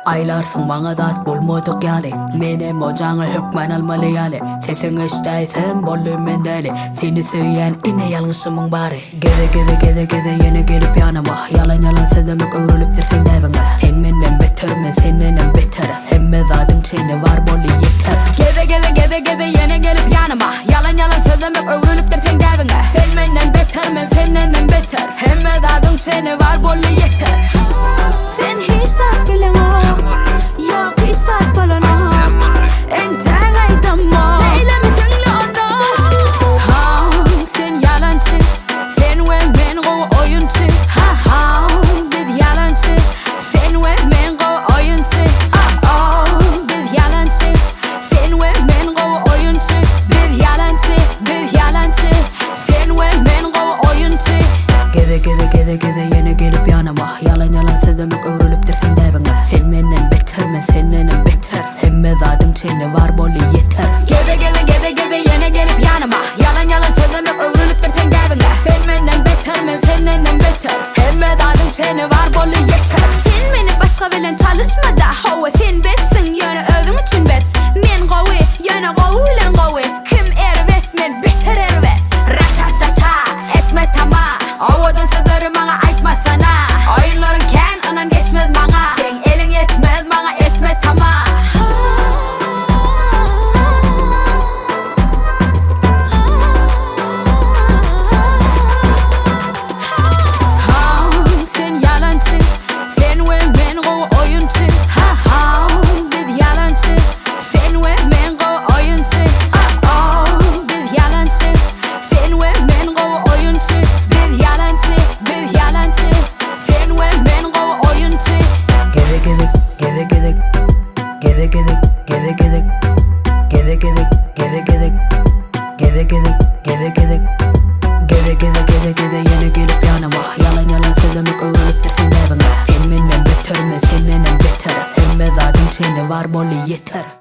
Aylarsın bana dat bulmadık yani. Mene mocanı hükmen almalı yani. Sesin işteysen bolluyum ben deli. Seni söyleyen yine yanlışımın bari. Gede yine gelip yanıma. Yalan söylemek öğrülüp dirsen devine. Sen benden beter men sen benden beter. Hemme zadın çeyni var bollu yeter. Gede yine gelip yanıma. Yalan söylemek öğrülüp dirsen devine. Sen benden beter men sen benden beter. Hemme zadın çeyni var bollu yeter. Sen hiç tat bilen yok hiç tat balan enten aydım Söyleme dinle onu Sen yalancı. Sen ve ben o oyuncu. Biz yalancı. Sen ve ben o oyuncu. Biz yalancı. Sen ve ben o oyuncu. Biz yalancı. Sen ve ben o oyuncu. Gede yine gelip yanıma. Yalan söylemek öğrülüp dirsen devine. Sen benden beter men sen benden beter. Hemme zadın çeyni var bollu yeter. Gede yine gelip yanıma. Yalan söylemek öğrülüp dirsen devine. Sen benden beter men sen benden beter. Hemme zadın çeyni var bollu yeter. Sen beni başka bilen çalışmada hava sen betsin yöne özüm için bet Men qavi yöne qavi bilen qavi Kim ervet men beter ervet Ratatata etme tama. Avadan sözleri bana aytma sana. Oyunların ken anan geçmez bana. Sen elin yetmez bana etme tama. Sen yalancı. Sen ve ben o oyuncu. Biz yalancı. Sen ve ben o oyuncu. Biz yalancı. Sen ve ben o oyuncu. Biz yalancı. Sen ve ben o oyuncu. Gede yine gelip yanıma. Yalan söylemek öğrülüp dirsen devine. Sen benden beter men sen benden beter. Hemme zadın çeyni var bollu yeter.